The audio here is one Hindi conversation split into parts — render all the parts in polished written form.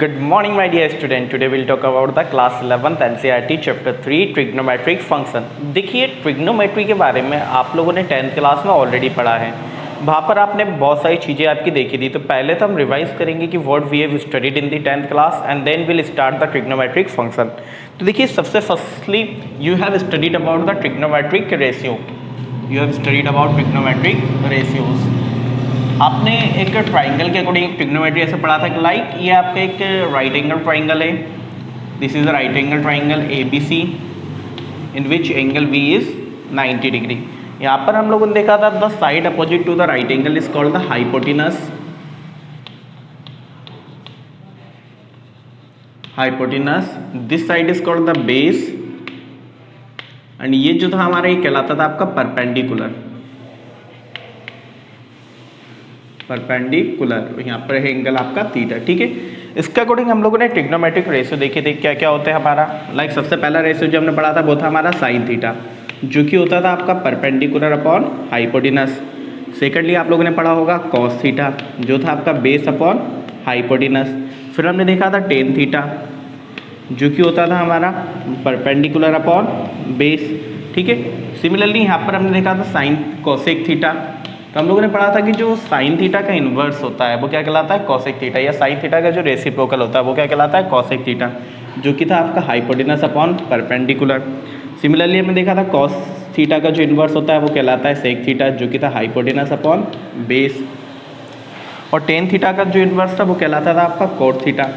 Good morning, my dear student. Today we'll talk about the class 11th NCERT chapter 3 trigonometric function. देखिए, ट्रिग्नोमेट्री के बारे में आप लोगों ने 10th क्लास में ऑलरेडी पढ़ा है। वहाँ पर आपने बहुत सारी चीज़ें आपकी देखी थी। तो पहले तो हम रिवाइज करेंगे कि what we have studied in the 10th class and then will start the trigonometric function. तो देखिए, सबसे firstly you have studied about the trigonometric ratio. You have studied about trigonometric ratios. आपने एक ट्राइंगल के अकॉर्डिंग ट्रिग्नोमेट्री ऐसे पढ़ा था कि लाइक ये आपका एक राइट एंगल ट्राइंगल है। This is a right angle triangle ABC in which angle V is 90 degree. यहाँ पर हम लोगों ने देखा था the side opposite to the right angle is called the hypotenuse. Hypotenuse this side is called the base and ये जो था हमारा ये कहलाता था आपका परपेंडिकुलर। परपेंडिकुलर यहाँ पर है एंगल आपका थीटा। ठीक है, इसके अकॉर्डिंग हम लोगों ने ट्रिग्नोमेट्रिक रेशियो देखे थे क्या क्या होता है हमारा। लाइक सबसे पहला रेशियो जो हमने पढ़ा था वो था हमारा साइन थीटा, जो कि होता था आपका परपेंडिकुलर अपॉन हाइपोटेनस। सेकेंडली आप लोगों ने पढ़ा होगा कॉस थीटा, जो था आपका बेस अपॉन हाइपोटेनस। फिर हमने देखा था टेन थीटा, जो कि होता था हमारा परपेंडिकुलर अपॉन बेस। ठीक है, सिमिलरली यहाँ पर हमने देखा था साइन कोसेक थीटा। तो हम लोगों ने पढ़ा था कि जो साइन थीटा का इन्वर्स होता है वो क्या कहलाता है, कॉसेक थीटा, या साइन थीटा का जो रेसिप्रोकल होता है वो क्या कहलाता है, कॉसेक थीटा, जो कि था आपका हाइपोटेनस अपॉन परपेंडिकुलर। सिमिलरली हमने देखा था कॉस थीटा का जो इन्वर्स होता है वो कहलाता है सेक थीटा, जो कि था हाइपोटेनस अपॉन बेस। और टेन थीटा का जो इन्वर्स था वो कहलाता था आपका कोट थीटा।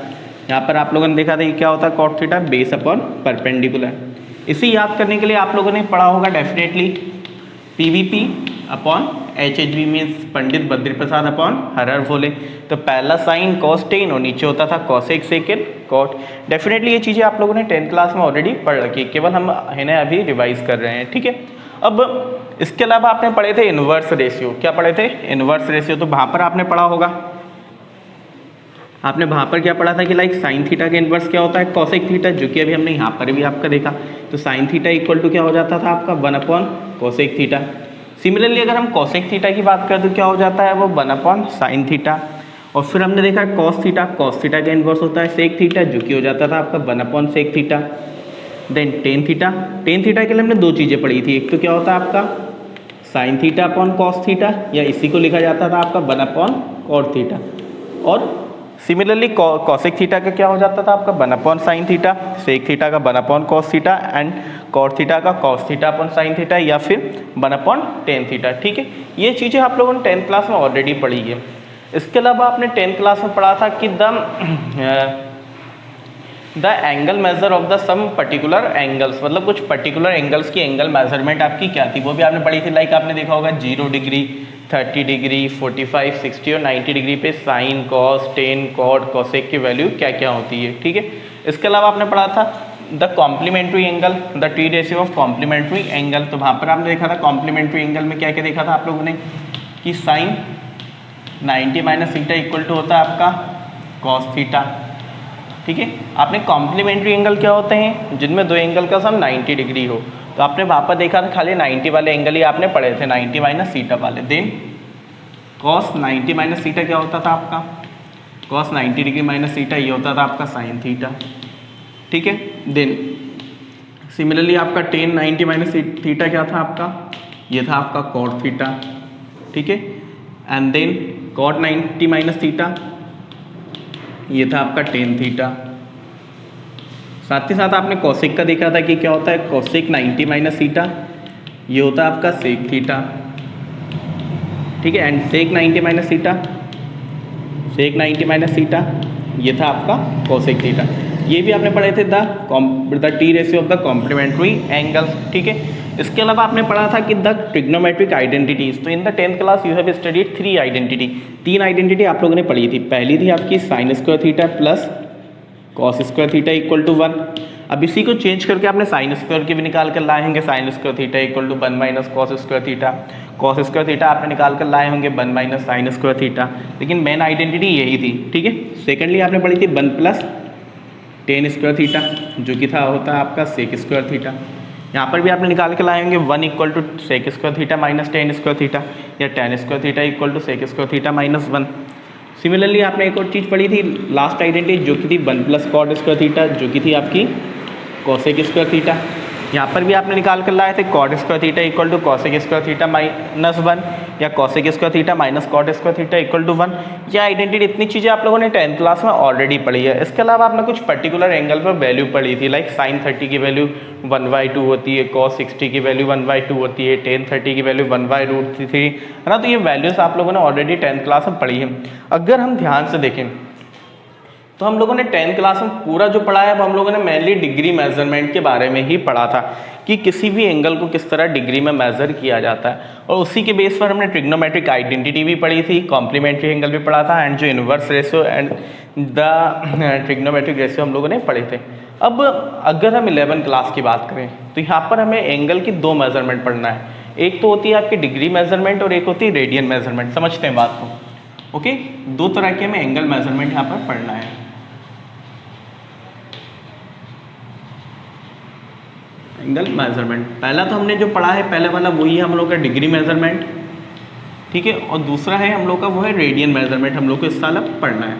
यहाँ पर आप लोगों ने देखा था कि क्या होता है cot theta, base upon perpendicular. इसे याद करने के लिए आप लोगों ने पढ़ा होगा definitely PVP upon HHV means Pandit Badri Prasad upon Har Bhole. तो पहला साइन कॉस टेन और नीचे होता था कॉसेक सेकेंड कॉट। डेफिनेटली ये चीज़ें आप लोगों ने 10th क्लास में ऑलरेडी पढ़ रखी है, केवल हम है ना अभी रिवाइज कर रहे हैं। ठीक है, अब इसके अलावा आपने पढ़े थे इन्वर्स रेशियो। क्या पढ़े थे, इन्वर्स रेशियो। तो वहाँ पर आपने पढ़ा होगा, आपने वहाँ पर क्या पढ़ा था कि लाइक साइन थीटा का इन्वर्स क्या होता है, कॉसेक थीटा, जो कि अभी हमने यहाँ पर भी आपका देखा। तो साइन थीटा इक्वल टू क्या हो जाता था आपका 1 अपॉन कॉसेक थीटा। सिमिलरली अगर हम कॉसेक थीटा की बात करें तो क्या हो जाता है वो 1 अपॉन साइन थीटा। और फिर हमने देखा कॉस थीटा का इन्वर्स होता है सेक थीटा, जो कि हो जाता था आपका 1 upon sec theta. Then tan theta के लिए हमने दो चीज़ें पढ़ी थी, एक तो क्या होता है आपका sine theta upon cos theta, या इसी को लिखा जाता था आपका 1 अपॉन कॉट थीटा। और सिमिलरली कॉसेक थीटा का क्या हो जाता था आपका 1 upon sine theta, sec theta का 1 upon cos theta and cot theta का cos theta upon sine theta, या फिर 1 अपॉन टेन थीटा। ठीक है, ये चीज़ें आप लोगों ने 10th क्लास में ऑलरेडी पढ़ी है। इसके अलावा आपने 10th क्लास में पढ़ा था कि the angle measure of the some particular angles, मतलब कुछ पर्टिकुलर एंगल्स की एंगल मेजरमेंट आपकी क्या थी वो भी आपने पढ़ी थी। लाइक आपने देखा होगा 0 डिग्री, 30 डिग्री, 45, 60 और 90 डिग्री पे sine cos tan cot cosec की वैल्यू क्या क्या होती है। ठीक है, इसके अलावा आपने पढ़ा था the complementary angle, the T ratio of complementary angle. तो वहाँ पर आपने देखा था कॉम्प्लीमेंट्री एंगल में क्या क्या देखा था आप लोगों ने कि sine 90 minus theta equal to होता है आपका कॉस थीटा। ठीक है, आपने कॉम्प्लीमेंट्री एंगल क्या होते हैं, जिनमें दो एंगल का सम 90 डिग्री हो। तो आपने वहाँ पर देखा था खाली 90 वाले एंगल ही आपने पढ़े थे, 90 माइनस थीटा वाले। देन कॉस 90 माइनस थीटा क्या होता था आपका, कॉस 90 डिग्री माइनस थीटा ये होता था आपका साइन थीटा। ठीक है, देन सिमिलरली आपका टेन 90 माइनस थीटा क्या था आपका, ये था आपका कॉट थीटा। ठीक है, and then cot 90 minus theta ये था आपका टेन थीटा। साथ ही साथ आपने कॉसेक का देखा था कि क्या होता है, कॉसेक 90 माइनस थीटा ये होता है आपका सेक थीटा। ठीक है, and sec 90 minus theta, sec 90 minus theta ये था आपका कॉसेक थीटा। ये भी आपने पढ़े थे the T ratio of the complementary angles. ठीक है, इसके अलावा आपने पढ़ा था कि द ट्रिग्नोमेट्रिक आइडेंटिटीज। तो in the 10th class you have studied 3 identity, 3 identity आप लोगों ने पढ़ी थी। पहली थी आपकी sine square theta plus cos square theta equal to 1। अब इसी को चेंज करके आपने साइन स्क्वायर के भी निकाल कर लाए होंगे, sine square theta equal to 1 minus cos square theta. Cos square theta आपने निकाल कर लाए होंगे 1 माइनस साइन स्क्वायर थीटा, लेकिन मेन आइडेंटिटी यही थी। ठीक है, सेकेंडली आपने पढ़ी थी 1 प्लस टेन स्क्वायर थीटा, जो कि था होता है आपका सेक स्क्वायर थीटा। यहाँ पर भी आपने निकाल के लाए होंगे 1 equal to sec square theta minus tan square theta, या tan square theta equal to sec square theta minus 1। Similarly आपने एक और चीज़ पढ़ी थी लास्ट आइडेंटिटी जो कि थी 1 प्लस कॉट स्क्वायर थीटा, जो कि थी आपकी कॉसेक स्क्वायर थीटा। यहाँ पर भी आपने निकाल कर लाए थे cot square theta equal to cosec square theta -1 या cosec square theta minus cot square theta equal to 1। यह आइडेंटिटी इतनी चीज़ें आप लोगों ने 10th क्लास में ऑलरेडी पढ़ी है। इसके अलावा आपने कुछ पर्टिकुलर एंगल पर वैल्यू पढ़ी थी, लाइक साइन 30 की वैल्यू 1/2 होती है, कॉस 60 की वैल्यू 1/2 होती है, टेन 30 की वैल्यू 1/√3 है ना। तो ये वैल्यूज आप लोगों ने ऑलरेडी 10th क्लास में पढ़ी है। अगर हम ध्यान से देखें तो हम लोगों ने 10th क्लास में पूरा जो पढ़ा है वो हम लोगों ने मेनली डिग्री मेजरमेंट के बारे में ही पढ़ा था कि किसी भी एंगल को किस तरह डिग्री में मेजर किया जाता है, और उसी के बेस पर हमने ट्रिग्नोमेट्रिक आइडेंटिटी भी पढ़ी थी, कॉम्प्लीमेंट्री एंगल भी पढ़ा था, एंड जो inverse ratio and the trigonometric ratio हम लोगों ने पढ़े थे। अब अगर हम 11th क्लास की बात करें तो यहाँ पर हमें एंगल की 2 मेजरमेंट पढ़ना है। एक तो होती है आपकी डिग्री मेजरमेंट और एक होती है रेडियन मेजरमेंट। समझते हैं बात को, ओके। 2 तरह के हमें एंगल मेजरमेंट यहाँ पर पढ़ना है। एंगल मेजरमेंट पहला तो हमने जो पढ़ा है पहले वाला वही है हम लोग का डिग्री मेजरमेंट, ठीक है, और दूसरा है हम लोग का वो है रेडियन मेजरमेंट। हम लोग को इस साल अब पढ़ना है।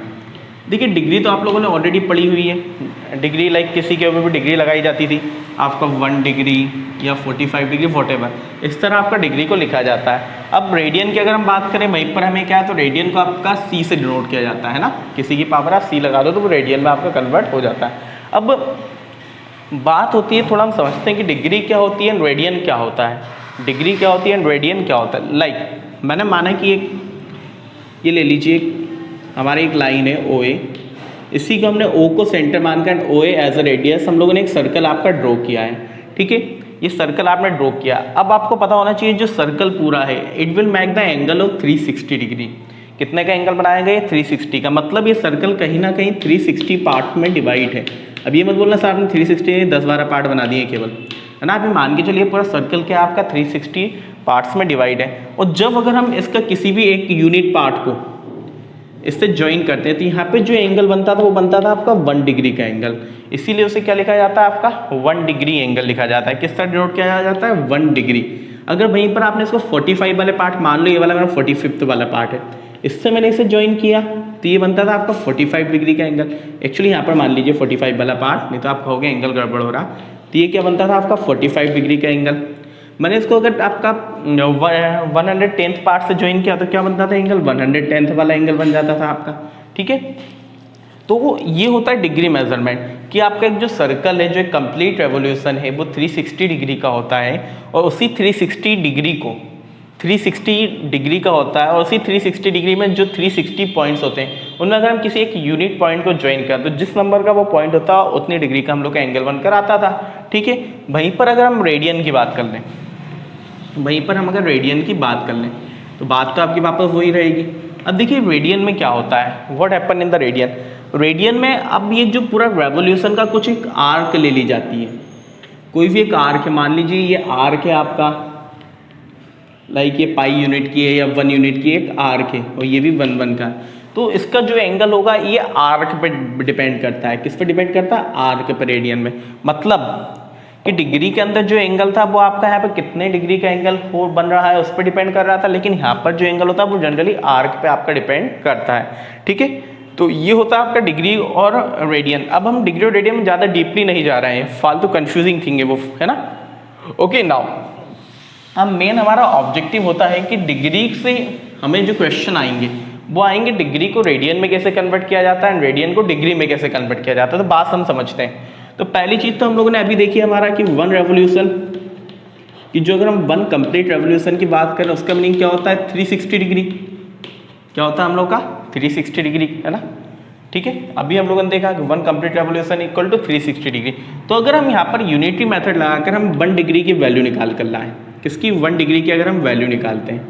देखिए डिग्री तो आप लोगों ने ऑलरेडी पढ़ी हुई है। डिग्री लाइक किसी के ऊपर भी डिग्री लगाई जाती थी, आपका 1 डिग्री या 45 डिग्री वॉटेवर, इस तरह आपका डिग्री को लिखा जाता है। अब रेडियन की अगर हम बात करें वहीं पर हमें क्या है, तो रेडियन को आपका सी से डिनोट किया जाता है ना, किसी की पावर आप सी लगा दो तो वो रेडियन में आपका कन्वर्ट हो जाता है। अब बात होती है, थोड़ा हम समझते हैं कि डिग्री क्या होती है, रेडियन क्या होता है। डिग्री क्या होती है, रेडियन क्या होता है। लाइक मैंने माना कि एक ये ले लीजिए, हमारी एक लाइन है ओ ए, इसी को हमने ओ को सेंटर मानकर ओ ए एज अ रेडियस हम लोगों ने एक सर्कल आपका ड्रॉ किया है, ठीक है। ये सर्कल आपने ड्रॉ किया। अब आपको पता होना चाहिए जो सर्कल पूरा है it will make the angle of 360 degree. कितने का एंगल बनाया गया है, 360 का। मतलब ये सर्कल कहीं ना कहीं 360 पार्ट में डिवाइड है। अब ये मत बोलना सर आपने 360 10-12 पार्ट बना दिए केवल, है ना। अभी मान के चलिए पूरा सर्कल क्या आपका 360 पार्ट्स में डिवाइड है। और जब अगर हम इसका किसी भी एक यूनिट पार्ट को इससे ज्वाइन करते हैं तो यहाँ पे जो एंगल बनता था वो बनता था आपका 1 डिग्री का एंगल। इसीलिए उसे क्या लिखा जाता है, आपका 1 डिग्री एंगल लिखा जाता है। किस तरह डिनोट किया जाता है, 1 डिग्री। अगर वहीं पर आपने इसको 45 वाले पार्ट मान लो, ये वाला मेरा 45th वाला पार्ट है, इससे मैंने इसे ज्वाइन किया तो ये बनता था आपका 45 डिग्री का एंगल। एक्चुअली यहाँ पर मान लीजिए 45 वाला पार्ट, नहीं तो आप कहोगे एंगल गड़बड़ हो रहा। तो ये क्या बनता था आपका 45 डिग्री का एंगल। मैंने इसको अगर आपका 110th पार्ट से ज्वाइन किया तो क्या बनता था एंगल, 110th वाला एंगल बन जाता था आपका, ठीक है। तो ये होता है डिग्री मेजरमेंट कि आपका एक जो सर्कल है, जो एक कंप्लीट रेवोल्यूशन है वो 360 डिग्री का होता है, और उसी 360 डिग्री को 360 डिग्री का होता है, और उसी 360 डिग्री में जो 360 पॉइंट्स होते हैं उनमें अगर हम किसी एक यूनिट पॉइंट को ज्वाइन करें तो जिस नंबर का वो पॉइंट होता है उतनी डिग्री का हम लोग का एंगल बनकर आता था, ठीक है। वहीं पर अगर हम रेडियन की बात कर लें, वहीं पर हम अगर रेडियन की बात कर लें तो बात तो आपकी वापस वही रहेगी। अब देखिए रेडियन में क्या होता है, what happen in the radian. Radian में अब ये जो पूरा रेवोल्यूशन का कुछ एक आर्क ले ली जाती है, कोई भी एक आर्क है, मान लीजिए ये आर्क है आपका, लाइक ये पाई यूनिट की है या 1 यूनिट की एक आर्क है, और ये भी 1 का है। तो इसका जो एंगल होगा ये आर्क पे डिपेंड करता है। किस पे डिपेंड करता है, आर्क पे रेडियन में। मतलब कि डिग्री के अंदर जो एंगल था वो आपका यहाँ पे कितने डिग्री का एंगल हो बन रहा है उस पर डिपेंड कर रहा था, लेकिन यहाँ पर जो एंगल होता है वो जनरली आर्क पे आपका डिपेंड करता है, ठीक है। तो ये होता है आपका डिग्री और रेडियन। अब हम डिग्री और रेडियन में ज़्यादा डीपली नहीं जा रहे हैं, फालतू कंफ्यूजिंग थिंग है वो, है ना। ओके नाउ अब मेन हमारा ऑब्जेक्टिव होता है कि डिग्री से हमें जो क्वेश्चन आएंगे वो आएंगे डिग्री को रेडियन में कैसे कन्वर्ट किया जाता है एंड रेडियन को डिग्री में कैसे कन्वर्ट किया जाता है। तो बात हम समझते हैं। तो पहली चीज़ तो हम लोगों ने अभी देखी हमारा कि 1 रेवोल्यूशन कि जो अगर हम 1 कंप्लीट रेवोल्यूशन की बात करें उसका मीनिंग क्या होता है, 360 डिग्री। क्या होता है हम लोग का 360 डिग्री, है ना, ठीक है। अभी हम लोगों ने देखा कि 1 complete revolution equal to 360 degree. तो अगर हम यहाँ पर यूनिटरी मेथड लगाकर हम 1 डिग्री की वैल्यू निकाल कर लाएं, किसकी 1 डिग्री की अगर हम वैल्यू निकालते हैं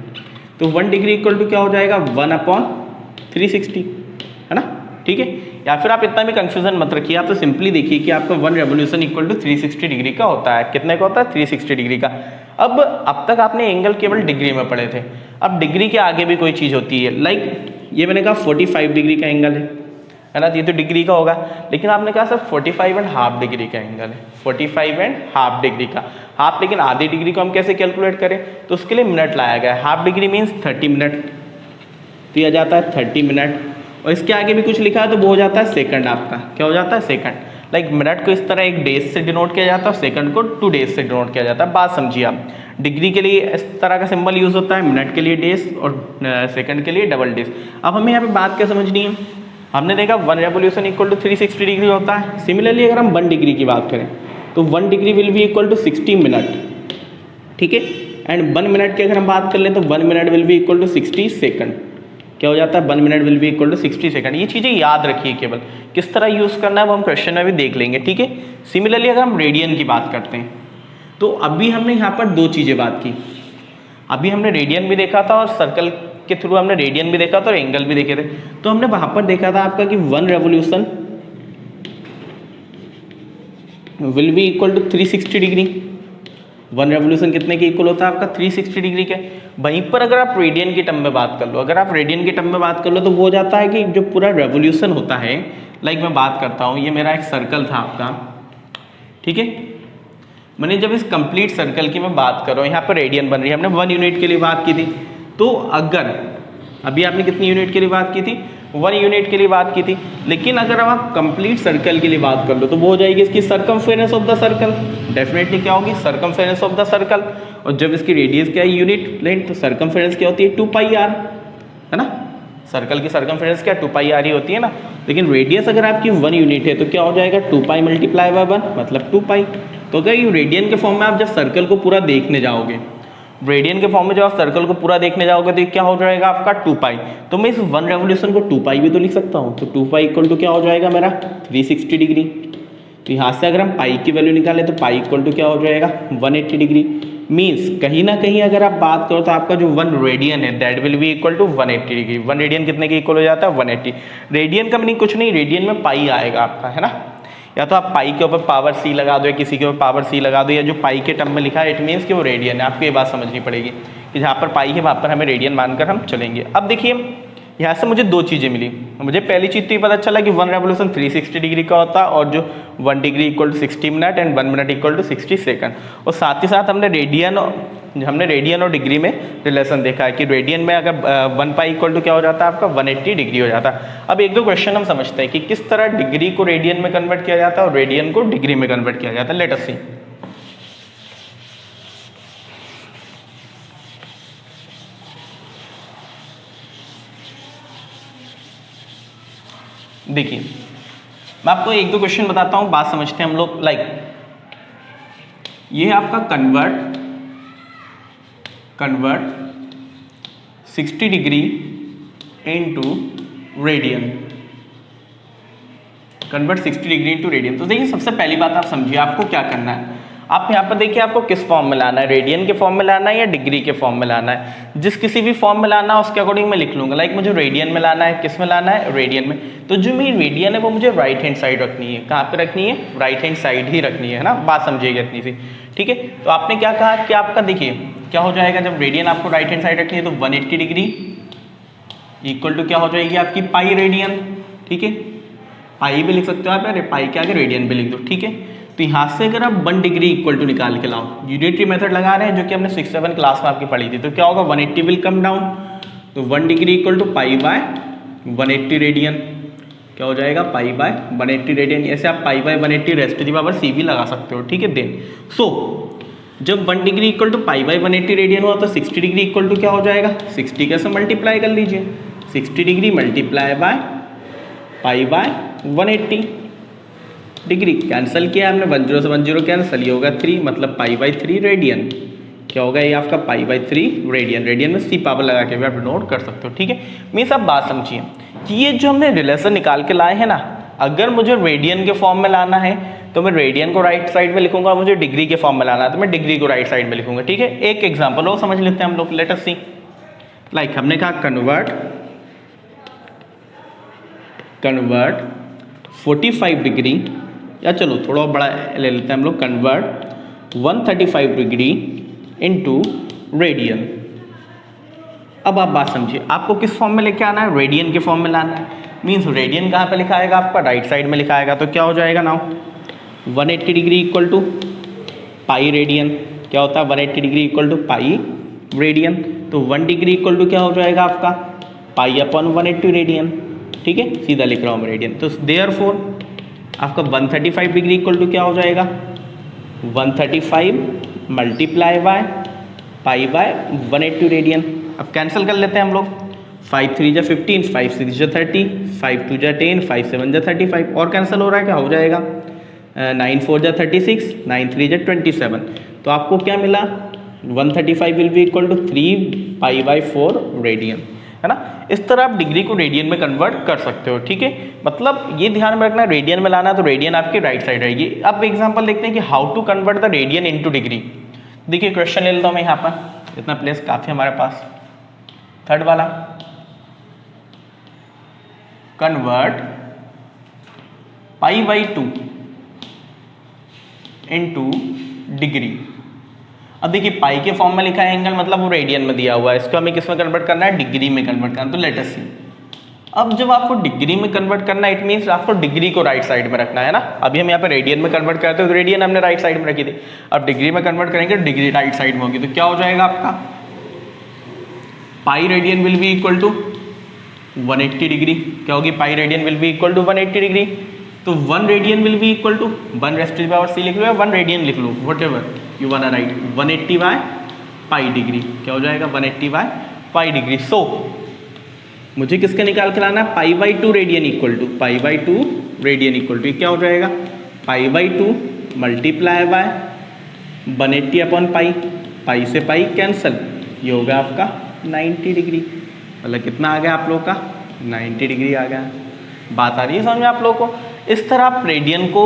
तो 1 डिग्री इक्वल टू क्या हो जाएगा, 1/360, है ना, ठीक है। या फिर आप इतना भी कंफ्यूजन मत रखिए, आप तो सिंपली देखिए कि आपका 1 रेवोल्यूशन इक्वल टू 360 डिग्री का होता है। कितने का होता है, 360 डिग्री का। अब तक आपने एंगल केवल डिग्री में पढ़े थे, अब डिग्री के आगे भी कोई चीज़ होती है। लाइक ये मैंने कहा 45 डिग्री का एंगल है ना, ये तो डिग्री का होगा, लेकिन आपने कहा सर 45.5 डिग्री का एंगल है, 45.5 डिग्री का हाफ, लेकिन आधी डिग्री को हम कैसे कैलकुलेट करें, तो उसके लिए मिनट लाया गया है। हाफ डिग्री मीन्स 30 मिनट, तो यह जाता है 30 मिनट। और इसके आगे भी कुछ लिखा है तो वो हो जाता है सेकंड आपका। क्या हो जाता है? सेकंड। लाइक मिनट को इस तरह एक डेज से डिनोट किया जाता है और सेकंड को 2 डेज से डिनोट किया जाता है। बात समझिए आप। डिग्री के लिए इस तरह का सिंबल यूज होता है, मिनट के लिए डेज और सेकंड के लिए डबल डेज। अब हमें यहाँ पे बात क्या समझनी है? हमने देखा 1 रेवोल्यूशन इक्वल टू 360 डिग्री होता है। सिमिलरली अगर हम 1 डिग्री की बात करें तो 1 degree will be equal to 60 minute, ठीक है। एंड 1 मिनट की अगर हम बात कर लें तो 1 minute will be equal to 60 second. क्या हो जाता है? 1 minute will be equal to 60 second. ये चीज़ें याद रखिए केवल, किस तरह यूज़ करना है वो हम क्वेश्चन में भी देख लेंगे, ठीक है। सिमिलरली अगर हम रेडियन की बात करते हैं तो अभी हमने यहाँ पर 2 चीज़ें बात की। अभी हमने रेडियन भी देखा था और सर्कल के थ्रू हमने रेडियन भी देखा था और एंगल भी देखे थे। तो हमने वहाँ पर देखा था आपका कि 1 revolution will be equal to 360 degree. 1 revolution कितने के इक्वल होता है आपका? 360 डिग्री के। वहीं पर अगर आप रेडियन की टर्म में बात कर लो, अगर आप रेडियन की टर्म में बात कर लो तो वो हो जाता है कि जो पूरा रेवोल्यूशन होता है, लाइक मैं बात करता हूँ, ये मेरा एक सर्कल था आपका, ठीक है। मैंने जब इस कंप्लीट सर्कल की मैं बात कर रहा हूँ, यहाँ पर रेडियन बन रही है, हमने 1 यूनिट के लिए बात की थी। तो अगर अभी आपने कितनी यूनिट के लिए बात की थी? 1 यूनिट के लिए बात की थी। लेकिन अगर आप कंप्लीट सर्कल के लिए बात कर लो तो वो हो जाएगी इसकी circumference of the circle. Definitely क्या होगी? Circumference of the circle. और जब इसकी रेडियस क्या है? यूनिट लेंथ, तो सर्कमफेरेंस क्या होती है? 2 पाई आर, है ना। सर्कल की सर्कमफेरेंस क्या 2 पाई आर ही होती है ना। लेकिन रेडियस अगर आपकी 1 यूनिट है तो क्या हो जाएगा? 2 पाई मल्टीप्लाई बाय 1 मतलब 2 पाई। तो अगर ये रेडियन के फॉर्म में आप जब सर्कल को पूरा देखने जाओगे, रेडियन के फॉर्म में जब आप सर्कल को पूरा देखने जाओगे तो ये क्या हो जाएगा आपका? 2 पाई। तो मैं इस 1 रेवोल्यूशन को 2 पाई भी तो लिख सकता हूँ। तो 2 पाई इक्वल टू क्या हो जाएगा मेरा? 360 डिग्री। तो यहाँ से अगर हम पाई की वैल्यू निकालें तो पाई इक्वल टू क्या हो जाएगा? 180 डिग्री। मीन्स कहीं ना कहीं अगर आप बात करो तो आपका जो 1 रेडियन है that will be equal to 180 degree. 1 radian कितने के इक्वल हो जाता है? 180। रेडियन का मीनिंग कुछ नहीं, रेडियन में पाई आएगा आपका, है ना। या तो आप पाई के ऊपर पावर सी लगा दो या किसी के ऊपर पावर सी लगा दो, या जो पाई के टर्म में लिखा है इट मीन्स कि वो रेडियन है। आपको ये बात समझनी पड़ेगी कि जहाँ पर पाई है वहाँ पर हमें रेडियन मानकर हम चलेंगे। अब देखिए यहाँ से मुझे 2 चीज़ें मिली। मुझे पहली चीज़ तो ये पता चला कि 1 रेवोल्यूशन 360 डिग्री का होता है और जो 1 degree equal to 60 minute and 1 minute equal to 60 second. और साथ ही साथ हमने रेडियन और डिग्री में रिलेशन देखा है कि रेडियन में अगर 1 पाई इक्वल टू क्या हो जाता है आपका? 180 डिग्री हो जाता है। अब 1-2 क्वेश्चन हम समझते हैं कि किस तरह डिग्री को रेडियन में कन्वर्ट किया जाता है और रेडियन को डिग्री में कन्वर्ट किया जाता है। लेट अस सी। देखिए मैं आपको 1-2 क्वेश्चन बताता हूँ, बात समझते हैं हम लोग। लाइक ये है आपका convert 60 degree into radian. Convert 60 degree into radian. तो देखिए सबसे पहली बात आप समझिए, आपको क्या करना है। आप यहाँ पर देखिए आपको किस फॉर्म में लाना है, रेडियन के फॉर्म में लाना है या डिग्री के फॉर्म में लाना है। जिस किसी भी फॉर्म में लाना है उसके अकॉर्डिंग मैं लिख लूंगा। लाइक मुझे रेडियन में लाना है, किस में लाना है? रेडियन में। तो जो मेरी रेडियन है वो मुझे राइट हैंड साइड रखनी है। कहाँ पे रखनी है? राइट हैंड साइड ही रखनी है ना। बात समझिएगा इतनी सी, ठीक है। तो आपने क्या कहा कि आपका देखिए क्या हो जाएगा, जब रेडियन आपको राइट हैंड साइड रखनी है तो 180 डिग्री इक्वल टू क्या हो जाएगी आपकी? पाई रेडियन, ठीक है। पाई भी लिख सकते हो आप, यार पाई के आगे रेडियन भी लिख दो, ठीक है। तो यहाँ से अगर आप 1 डिग्री इक्वल टू निकाल के लाओ, यूनिटरी मेथड लगा रहे हैं जो कि हमने 6-7 क्लास में आपकी पढ़ी थी, तो क्या होगा? 180 विल कम डाउन। तो 1 degree equal to pi by 180 radian. क्या हो जाएगा? Pi by 180 radian. ऐसे आप pi by 180 raised to the power C भी लगा सकते हो, ठीक है। देन जब 1 degree equal to pi by 180 radian हुआ तो 60 डिग्री इक्वल टू क्या हो जाएगा? 60 कैसे मल्टीप्लाई कर लीजिए, 60 degree multiply by pi by 180 degree. Cancel किया हमने, 10 से 10 कैंसिल, ये होगा 3 मतलब पाई बाई 3 रेडियन। क्या होगा ये आपका? Pi by 3 radian. रेडियन में सी पावर लगा के भी आप नोट कर सकते हो, ठीक है। मीन्स आप बात समझिए कि ये जो हमने रिलेशन निकाल के लाए हैं ना, अगर मुझे रेडियन के फॉर्म में लाना है तो मैं रेडियन को राइट साइड में लिखूंगा, मुझे डिग्री के फॉर्म में लाना है तो मैं डिग्री को राइट साइड में लिखूंगा, ठीक है। एक एग्जाम्पल और समझ लेते हैं हम लोग। लेट अस सी। लाइक हमने कहा कन्वर्ट 45 डिग्री, या चलो थोड़ा बड़ा ले लेते हैं हम लोग, कन्वर्ट 135 डिग्री इनटू रेडियन। अब आप बात समझिए, आपको किस फॉर्म में लेके आना है? रेडियन के फॉर्म में लाना है। मीन्स रेडियन कहाँ पे लिखा आएगा आपका? राइट साइड में लिखा आएगा। तो क्या हो जाएगा now? 180 degree equal to pi radian. क्या होता है? 180 degree equal to pi radian. तो 1 डिग्री इक्वल टू क्या हो जाएगा आपका? Pi upon 180 radian. ठीक है, सीधा लिख रहा हूँ मैं रेडियन। तो देयरफॉर आपका 135 डिग्री इक्वल टू क्या हो जाएगा, 135 multiply by pi by 180 radian. अब कैंसिल कर लेते हैं हम लोग, 5 3 जा 15, 5 6 जा 30, 5 2 जा 10, 5 7 जा 35, और कैंसिल हो रहा है, क्या हो जाएगा 9 4 जा 36, 9 3 जा 27। तो आपको क्या मिला, 135 will be equal to 3 pi by 4 radian, है ना। इस तरह आप डिग्री को रेडियन में कन्वर्ट कर सकते हो, ठीक है। मतलब ये ध्यान में रखना, रेडियन में लाना तो रेडियन आपकी राइट साइड रहेगी। अब एग्जांपल देखते हैं कि how to convert the radian into degree. देखिए क्वेश्चन ले लेता हूँ मैं यहाँ पर, इतना प्लेस काफ़ी हमारे पास। थर्ड वाला, convert pi by 2 into degree. अब देखिए पाई के फॉर्म में लिखा है एंगल, मतलब वो रेडियन में दिया हुआ है, इसको हमें किस में कन्वर्ट करना है, डिग्री में कन्वर्ट करना है। तो लेट अस सी, अब जब आपको डिग्री में कन्वर्ट करना है, इट मींस आपको डिग्री को राइट साइड में रखना है ना। अभी हम यहाँ पे रेडियन में कन्वर्ट करते हैं तो रेडियन हमने राइट साइड में रखी थी, अब डिग्री में कन्वर्ट करेंगे तो डिग्री राइट साइड में होगी। तो क्या हो जाएगा आपका, pi radian will be equal to 180 degree. क्या होगी, pi radian will be equal to 180 degree. तो 1 radian will be equal to 1 raise to the power c लिख लो या 1 रेडियन लिख लो, whatever you want to write, 180 by pi degree. क्या हो जाएगा, 180 बाय पाई डिग्री। सो मुझे किसका निकाल के लाना, pi by 2 radian equal to, pi by 2 radian equal to क्या हो जाएगा, pi by 2 multiply by 180 upon pi, pi से पाई कैंसल, ये होगा आपका 90 डिग्री। मतलब कितना आ गया आप लोग का, 90 डिग्री आ गया। बात आ रही है समझ में आप लोगों को। इस तरह आप रेडियन को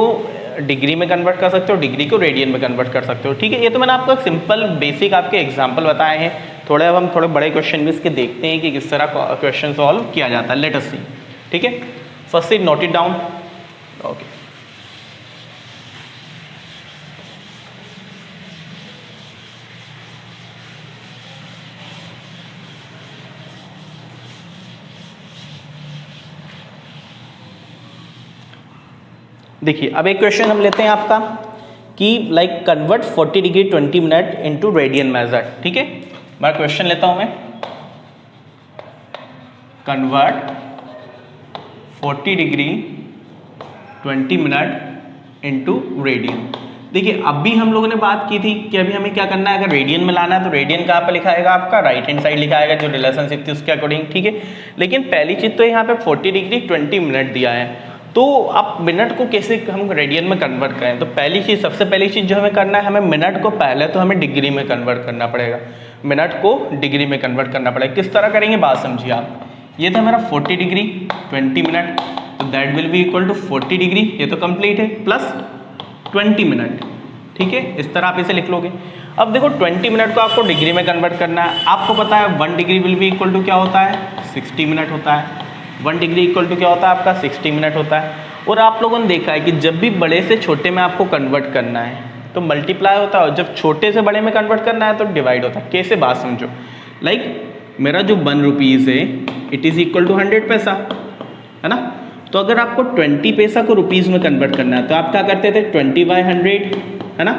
डिग्री में कन्वर्ट कर सकते हो, डिग्री को रेडियन में कन्वर्ट कर सकते हो, ठीक है। ये तो मैंने आपको एक सिंपल बेसिक आपके एग्जांपल बताए हैं। थोड़े अब हम थोड़े बड़े क्वेश्चन भी इसके देखते हैं कि किस तरह क्वेश्चन सॉल्व किया जाता है। लेट अस सी, ठीक है। First note it down, okay. देखिए अब एक क्वेश्चन हम लेते हैं आपका कि like convert 40 degree 20 minute into radian method, ठीक है। मैं क्वेश्चन लेता हूं मैं, convert 40 degree 20 minute into radian. देखिए अभी हम लोगों ने बात की थी कि अभी हमें क्या करना है, अगर रेडियन में लाना है तो रेडियन कहाँ पे लिखा आएगा, आपका राइट हैंड साइड लिखा आएगा, जो रिलेशनशिप थी उसके अकॉर्डिंग, ठीक है। लेकिन पहली चीज तो यहाँ पे 40 डिग्री 20 मिनट दिया है, तो आप मिनट को कैसे हम रेडियन में कन्वर्ट करें। तो पहली चीज़, सबसे पहली चीज़ जो हमें करना है, हमें मिनट को पहले तो हमें डिग्री में कन्वर्ट करना पड़ेगा, मिनट को डिग्री में कन्वर्ट करना पड़ेगा। किस तरह करेंगे बात समझिए आप। ये था मेरा 40 डिग्री 20 मिनट, तो that will be equal to 40 degree, ये तो कंप्लीट है, प्लस 20 मिनट, ठीक है। इस तरह आप इसे लिख लोगे। अब देखो 20 मिनट को आपको डिग्री में कन्वर्ट करना है। आपको पता है 1 degree will be equal to क्या होता है, 60 मिनट होता है। 1 डिग्री इक्वल टू क्या होता है आपका, 60 मिनट होता है। और आप लोगों ने देखा है कि जब भी बड़े से छोटे में आपको कन्वर्ट करना है तो मल्टीप्लाई होता है, और जब छोटे से बड़े में कन्वर्ट करना है तो डिवाइड होता है। कैसे बात समझो, लाइक मेरा जो 1 रुपीज़ है इट इज़ इक्वल टू 100 पैसा, है ना। तो अगर आपको 20 पैसा को रुपीज़ में कन्वर्ट करना है तो आप क्या करते थे, 20/100, है ना।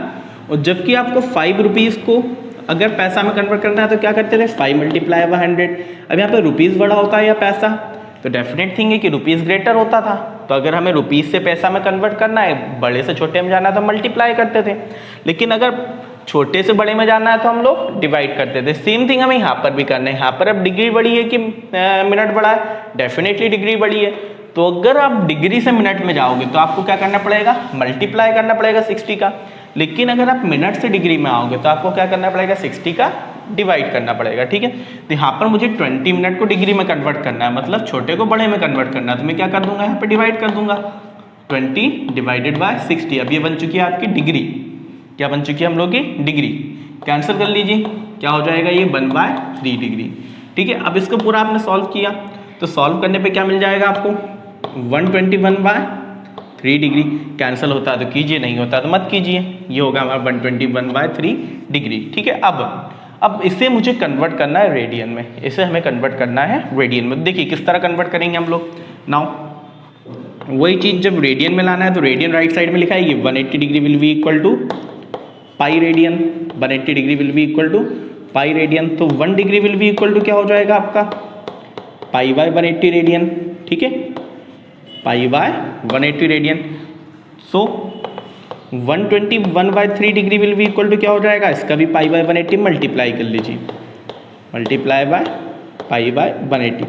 और जबकि आपको 5 रुपीज़ को अगर पैसा में कन्वर्ट करना है तो क्या करते थे, 5 × 100। अब यहाँ पे रुपीज़ बड़ा होता है या पैसा, तो डेफिनेट थिंग है कि रुपीज़ ग्रेटर होता था। तो अगर हमें रुपीज़ से पैसा में कन्वर्ट करना है, बड़े से छोटे में जाना है तो मल्टीप्लाई करते थे, लेकिन अगर छोटे से बड़े में जाना है तो हम लोग डिवाइड करते थे। सेम थिंग हमें यहाँ पर भी करना है। यहाँ पर अब डिग्री बड़ी है कि मिनट बड़ा है, डेफिनेटली डिग्री बड़ी है। तो अगर आप डिग्री से मिनट में जाओगे तो आपको क्या करना पड़ेगा, मल्टीप्लाई करना पड़ेगा 60 का। लेकिन अगर आप मिनट से डिग्री में आओगे तो आपको क्या करना पड़ेगा, 60 का डिवाइड करना पड़ेगा, ठीक है। तो यहाँ पर मुझे 20 मिनट को डिग्री में कन्वर्ट करना है, मतलब छोटे को बड़े में कन्वर्ट करना है, तो मैं क्या कर दूंगा, यहाँ पे डिवाइड कर दूंगा, 20 डिवाइडेड बाय 60। अब ये बन चुकी है आपकी डिग्री। क्या बन चुकी है हम लोग की डिग्री। कैंसिल कर लीजिए, क्या हो जाएगा, ये 1/3 डिग्री, ठीक है। अब इसको पूरा आपने सॉल्व किया तो सॉल्व करने पे क्या मिल जाएगा आपको, 121/3 डिग्री। कैंसिल होता है तो कीजिए, नहीं होता तो मत कीजिए। ये होगा हमारा 121/3 डिग्री, ठीक है। अब इसे मुझे कन्वर्ट करना है रेडियन में, इसे हमें कन्वर्ट करना है रेडियन में। देखिए किस तरह कन्वर्ट करेंगे हम लोग। नाउ वही चीज़ जब रेडियन में लाना है तो रेडियन राइट साइड में लिखा है, ये 180 degree will be equal to pi radian, 180 degree will be equal to pi radian. तो 1 degree will be equal to क्या हो जाएगा आपका, पाई बाय 180 रेडियन, ठीक है, pi by 180 radian. So 121/3 degree will be equal to क्या हो जाएगा, इसका भी पाई बाय 180 मल्टीप्लाई कर लीजिए, मल्टीप्लाई बाय पाई बाय 180।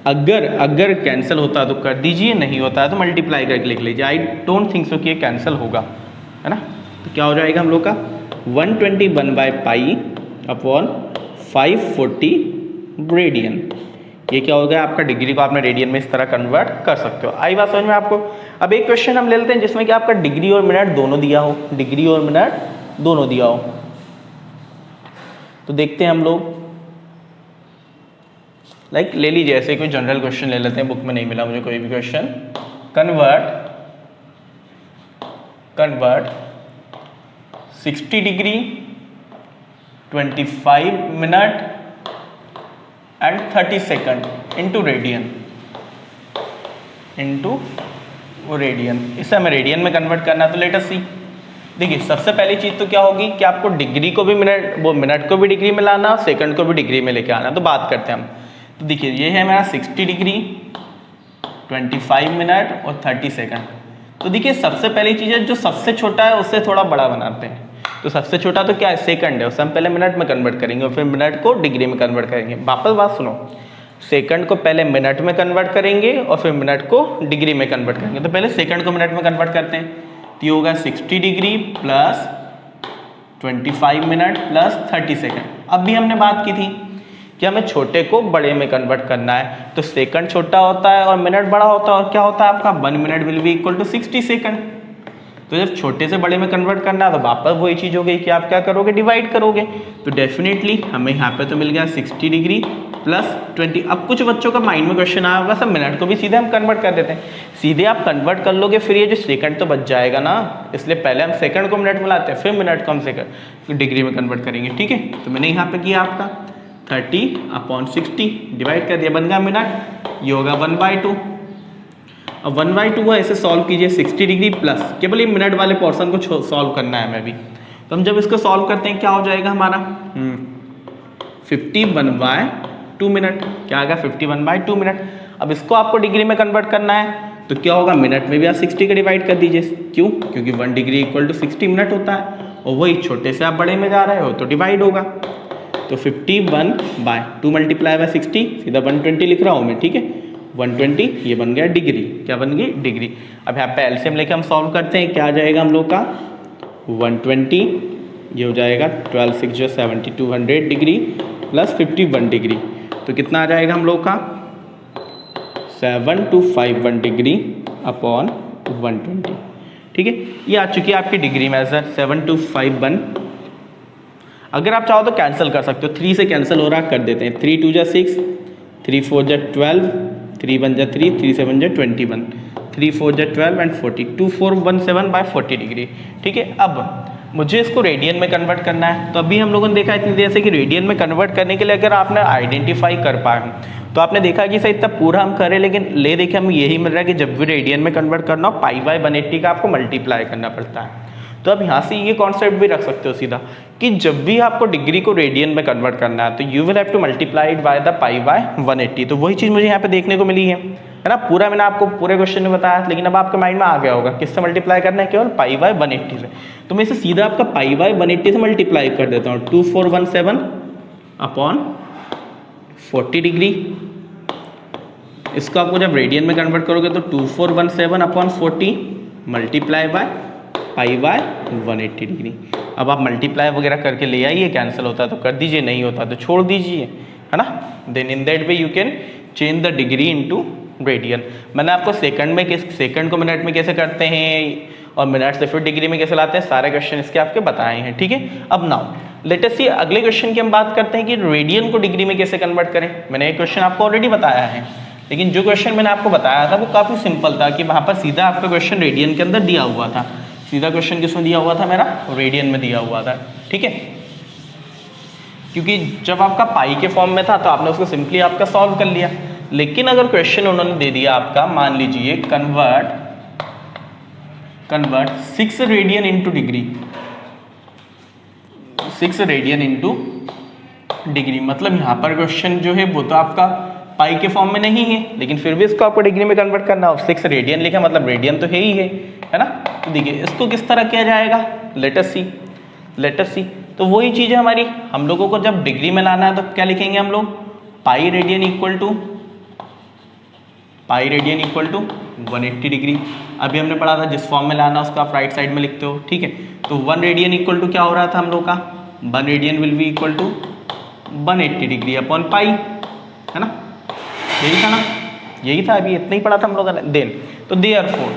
अगर कैंसिल होता है तो कर दीजिए, नहीं होता है तो मल्टीप्लाई करके लिख लीजिए। आई डोंट थिंक सो कि ये कैंसिल होगा, है ना। तो क्या हो जाएगा हम लोग का 121/पाई अपॉन 540 रेडियन। ये क्या हो गया आपका, डिग्री को आपने रेडियन में इस तरह कन्वर्ट कर सकते हो। आई बात समझ में आपको। अब एक क्वेश्चन हम ले लेते हैं जिसमें कि आपका डिग्री और मिनट दोनों दिया हो, डिग्री और मिनट दोनों दिया हो। तो देखते हैं हम लोग, लाइक ले लीजिए ऐसे कोई जनरल क्वेश्चन ले लेते हैं, बुक में नहीं मिला मुझे कोई भी question. Convert 60 degree 25 minute and 30 second into radian, इसे हमें रेडियन में कन्वर्ट करना है। तो लेट अस सी। देखिए सबसे पहली चीज तो क्या होगी कि आपको डिग्री को भी मिनट को भी डिग्री में लाना, सेकंड को भी डिग्री में लेके आना। तो बात करते हैं हम। तो देखिए ये है मेरा 60 डिग्री 25 मिनट और 30 सेकंड। तो देखिए सबसे पहली चीज़ है, जो सबसे छोटा है उससे थोड़ा बड़ा बनाते हैं। तो सबसे छोटा तो क्या है, सेकंड है, उसे हम पहले मिनट में कन्वर्ट करेंगे और फिर मिनट को डिग्री में कन्वर्ट करेंगे। वापस बात सुनो, सेकंड को पहले मिनट में कन्वर्ट करेंगे और फिर मिनट को डिग्री में कन्वर्ट करेंगे। तो पहले सेकंड को मिनट में कन्वर्ट करते हैं। तो ये होगा 60 degree plus 25 minute plus 30 second. अब भी हमने बात की थी कि हमें छोटे को बड़े में कन्वर्ट करना है। तो सेकंड छोटा होता है और मिनट बड़ा होता है, और क्या होता है आपका 1 minute will be equal to 60 second. तो जब छोटे से बड़े में कन्वर्ट करना है तो वापस वही चीज़ हो गई कि आप क्या करोगे, डिवाइड करोगे। तो डेफिनेटली हमें यहाँ पे तो मिल गया 60 डिग्री प्लस 20। अब कुछ बच्चों का माइंड में क्वेश्चन आया होगा, सब मिनट को भी सीधे हम कन्वर्ट कर देते हैं। सीधे आप कन्वर्ट कर लोगे, फिर ये जो सेकंड तो बच जाएगा ना, इसलिए पहले हम सेकंड को मिनट में लाते हैं, फिर मिनट को हम सेकंड डिग्री में कन्वर्ट करेंगे। ठीक है, तो मैंने यहाँ पे किया आपका 30/60 डिवाइड कर दिया, बन गया मिनट। ये होगा 1/2। अब 1/2 है, इसे सॉल्व कीजिए। 60 डिग्री प्लस, केवल ये मिनट वाले पोर्शन को सॉल्व करना है हमें भी। तो हम जब इसको सॉल्व करते हैं क्या हो जाएगा हमारा 51/2 मिनट। क्या आएगा 51/2 मिनट। अब इसको आपको डिग्री में कन्वर्ट करना है, तो क्या होगा, मिनट में भी आप 60 का डिवाइड कर दीजिए। क्यों, क्योंकि 1 डिग्री इक्वल टू 60 मिनट होता है, और वही छोटे से आप बड़े में जा रहे हो तो डिवाइड होगा। तो 51/2 मल्टीप्लाई बाय 60, सीधा 120 लिख रहा हूँ मैं। ठीक है, 120 ये बन गया डिग्री। क्या बन गई, डिग्री। अब यहाँ पे एलसीएम लेके हम सॉल्व करते हैं। क्या आ जाएगा हम लोग का 120, ये हो जाएगा 12 6 जो 70 200 डिग्री प्लस 51 डिग्री। तो कितना आ जाएगा हम लोग का 7251 डिग्री अपॉन 120। ठीक है, ये आ चुकी है आपकी डिग्री मेजर 7251। अगर आप चाहो तो कैंसिल कर सकते हो, 3 से कैंसिल हो रहा कर देते हैं। 3 2 6, 3 4 12, 3 1 3, 3 7 21, 3 4 12 एंड 40, 2417/40 डिग्री। ठीक है, अब मुझे इसको रेडियन में कन्वर्ट करना है। तो अभी हम लोगों ने देखा इतनी देर से कि रेडियन में कन्वर्ट करने के लिए अगर आपने आइडेंटिफाई कर पाए तो आपने देखा कि सही इतना पूरा हम करें, लेकिन ले देखे हमें यही मिल रहा है कि जब भी रेडियन में कन्वर्ट करना हो पाई बाय 180 का आपको मल्टीप्लाई करना पड़ता है। तो अब यहाँ से ये कॉन्सेप्ट भी रख सकते हो सीधा कि जब भी आपको डिग्री को रेडियन में कन्वर्ट करना है तो you will have to multiply it by the pi by 180। तो वही चीज़ मुझे यहाँ पे देखने को मिली है ना। पूरा मैंने आपको पूरे क्वेश्चन में बताया, लेकिन अब आपके माइंड में आ गया होगा किससे मल्टीप्लाई करना है, केवल पाई बाय 180 से। तो मैं इसे सीधा आपका पाई बाय 180 से मल्टीप्लाई कर देता हूँ। 2417/40 डिग्री। इसको आपको जब रेडियन में कन्वर्ट करोगे तो 2417/40 multiply by pi by 180 degree. अब आप मल्टीप्लाई वगैरह करके ले आइए, कैंसिल होता है तो कर दीजिए, नहीं होता तो छोड़ दीजिए, है ना। Then in that way you can change the degree into radian. मैंने आपको सेकंड को मिनट में कैसे करते हैं और मिनट से फिर डिग्री में कैसे लाते हैं, सारे क्वेश्चन इसके आपके बताए हैं। ठीक है, अब नाउ लेट अस सी अगले क्वेश्चन की हम बात करते हैं कि रेडियन को डिग्री में कैसे कन्वर्ट करें। मैंने एक क्वेश्चन आपको ऑलरेडी बताया है, लेकिन जो क्वेश्चन मैंने आपको बताया था वो काफ़ी सिंपल था कि वहाँ पर सीधा आपका क्वेश्चन रेडियन के अंदर दिया हुआ था। सीधा क्वेश्चन किसमें दिया हुआ था, मेरा रेडियन में दिया हुआ था। ठीक है, क्योंकि जब आपका पाई के फॉर्म में था तो आपने उसको सिंपली आपका सॉल्व कर लिया। लेकिन अगर क्वेश्चन उन्होंने दे दिया आपका, मान लीजिए convert 6 radian into degree, 6 radian into degree, मतलब यहाँ पर क्वेश्चन जो है वो तो आपका पाई के फॉर्म में नहीं है, लेकिन फिर भी इसको आपको डिग्री में कन्वर्ट करना है। 6 रेडियन लिखा मतलब रेडियन तो है ही है ना। तो देखिए इसको किस तरह किया जाएगा, लेट अस सी। तो वही चीज़ है हमारी, हम लोगों को जब डिग्री में लाना है तो क्या लिखेंगे हम लोग, pi radian equal to 180 degree. अभी हमने पढ़ा था जिस फॉर्म में लाना उसका आप राइट साइड में लिखते हो, ठीक है। तो 1 रेडियन इक्वल टू क्या हो रहा था हम लोग का, 1 radian will be equal to 180 degree upon pi, है ना, यही था ना, यही था, अभी इतना ही पढ़ा था हम लोगों ने। देन तो therefore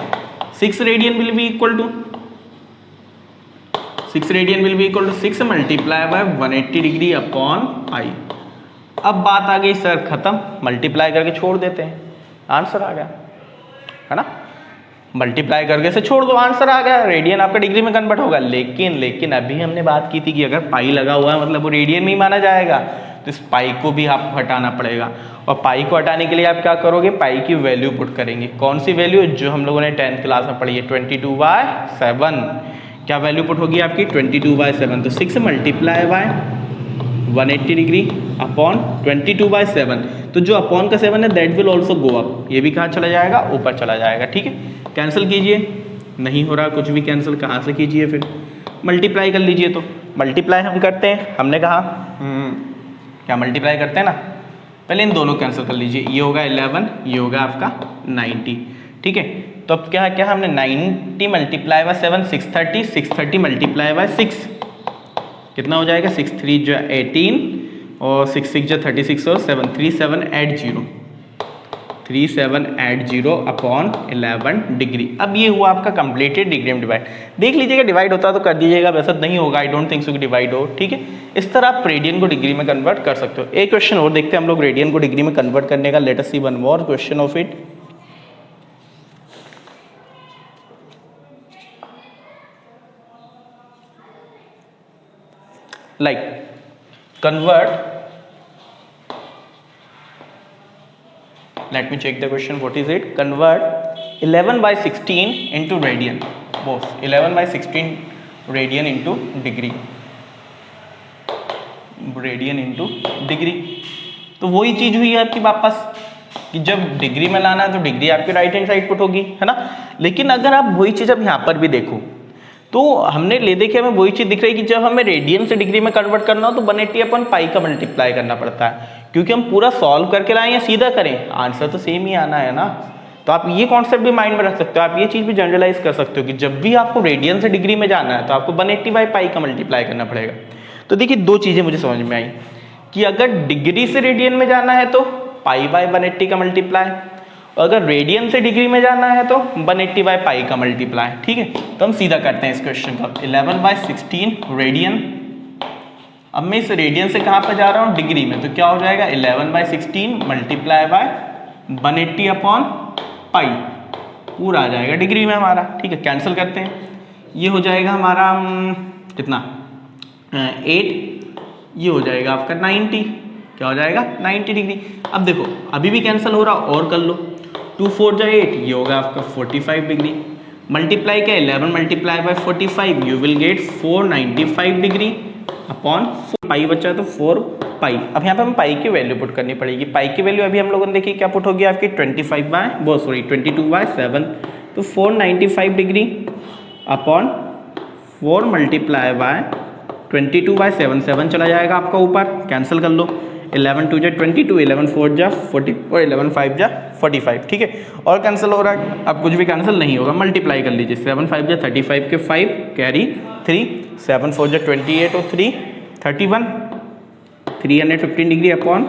6 radian will be equal to 6 multiply by 180 degree upon pi. अब बात आ गई सर खत्म, मल्टीप्लाई करके छोड़ देते हैं, आंसर आ गया, है ना। मल्टीप्लाई करके से छोड़ दो, आंसर आ गया, रेडियन आपका डिग्री में कन्वर्ट होगा। लेकिन अभी हमने बात की थी कि अगर पाई लगा हुआ है मतलब वो रेडियन में ही माना जाएगा, तो इस पाई को भी आपको हटाना पड़ेगा। और पाई को हटाने के लिए आप क्या करोगे, पाई की वैल्यू पुट करेंगे। कौन सी वैल्यू, जो हम लोगों ने 10th क्लास में पढ़ी है, 22/7। क्या वैल्यू पुट होगी आपकी, 22/7। तो 6 मल्टीप्लाई बाय 180 डिग्री अपॉन 22/7। तो जो अपॉन का 7 है that will also go up, ये भी कहाँ चला जाएगा, ऊपर चला जाएगा, ठीक है। कैंसिल कीजिए, नहीं हो रहा कुछ भी कैंसिल, कहाँ से कीजिए, फिर मल्टीप्लाई कर लीजिए। तो मल्टीप्लाई हम करते हैं, हमने कहा क्या मल्टीप्लाई करते हैं ना, पहले इन दोनों कैंसिल कर लीजिए, ये होगा 11, ये होगा आपका 90, ठीक है। तो अब क्या हमने 90 मल्टीप्लाई बाय 7 630, 630 मल्टीप्लाई बाय 6 कितना हो जाएगा, 6 3 जो 18 और 6 6 जो 36 और 7 3 7 ऐड 0 अपॉन 11 डिग्री। अब ये हुआ आपका कंप्लीटेड डिग्री में डिवाइड। देख लीजिएगा डिवाइड होता तो कर दीजिएगा, वैसा नहीं होगा, आई डोंट थिंक सो कि डिवाइड हो, ठीक है। इस तरह आप रेडियन को डिग्री में कन्वर्ट कर सकते हो। एक क्वेश्चन और देखते हैं हम लोग रेडियन को डिग्री में कन्वर्ट करने का। Let us see one more question of it. Like convert, let me check the question, what is it, convert 11/16 into radian, both 11/16 radian into degree, तो वही चीज हुई है आपकी वापस कि जब डिग्री में लाना है तो डिग्री आपकी राइट हैंड साइड पुट होगी, है ना। लेकिन अगर आप वही चीज अब यहाँ पर भी देखो तो हमने ले देखिए हमें वही चीज दिख रही है कि जब हमें रेडियन से डिग्री में कन्वर्ट करना हो तो 180 अपन पाई का मल्टीप्लाई करना पड़ता है, क्योंकि हम पूरा सॉल्व करके लाएं या सीधा करें, आंसर तो सेम ही आना है ना। तो आप ये कॉन्सेप्ट भी माइंड में रख सकते हो, आप ये चीज भी जनरलाइज कर सकते हो कि जब भी आपको रेडियन से डिग्री में जाना है तो आपको 180 बाई पाई का मल्टीप्लाई करना पड़ेगा। तो देखिए दो चीजें मुझे समझ में आई कि अगर डिग्री से रेडियन में जाना है तो पाई बाय 180 का मल्टीप्लाई, अगर रेडियन से डिग्री में जाना है तो 180 बाय पाई का मल्टीप्लाई, ठीक है। तो हम सीधा करते हैं इस क्वेश्चन का, 11/16 रेडियन। अब मैं इस रेडियन से कहाँ पर जा रहा हूँ, डिग्री में, तो क्या हो जाएगा 11/16 मल्टीप्लाई बाय 180 अपॉन पाई, पूरा आ जाएगा डिग्री में हमारा, ठीक है। कैंसिल करते हैं, ये हो जाएगा हमारा कितना 8, ये हो जाएगा आपका 90, क्या हो जाएगा 90 डिग्री। अब देखो अभी भी कैंसिल हो रहा, और कर लो, 2 4 जा 8, ये होगा आपका 45 डिग्री। मल्टीप्लाई क्या 11 multiply by 45, you will get 495 degree upon पाई बचा तो 4 पाई। अब यहाँ पे हम पाई की वैल्यू पुट करनी पड़ेगी। पाई की वैल्यू अभी हम लोगों ने देखी क्या पुट होगी आपकी 22/7, तो 495 डिग्री अपॉन 4 मल्टीप्लाई बाय 22/7, 7 चला जाएगा आपका ऊपर, कैंसिल कर लो, 11 2 जा 22, 11 4 जा 40 और 11 5 जा 45, ठीक है। और कैंसिल हो रहा है, अब कुछ भी कैंसिल नहीं होगा, मल्टीप्लाई कर लीजिए, 7 5 जा 35 के 5 कैरी 3, 7 4 जा 28 और 3 31, 315 डिग्री अपॉन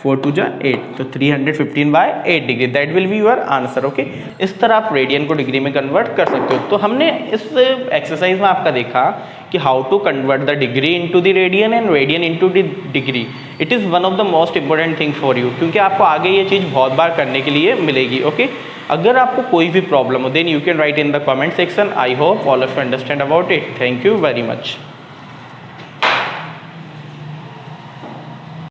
4 2 जा 8, तो 315/8 degree, that will be your answer, okay. इस तरह आप रेडियन को डिग्री में कन्वर्ट कर सकते हो। तो हमने इस एक्सरसाइज में आपका देखा कि how to convert the degree into the radian and radian into the degree. It is one of the most important thing for you, क्योंकि आपको आगे ये चीज़ बहुत बार करने के लिए मिलेगी, ओके। अगर आपको कोई भी प्रॉब्लम हो then you can write in the comment section. I hope all of you understand about it. Thank you very much.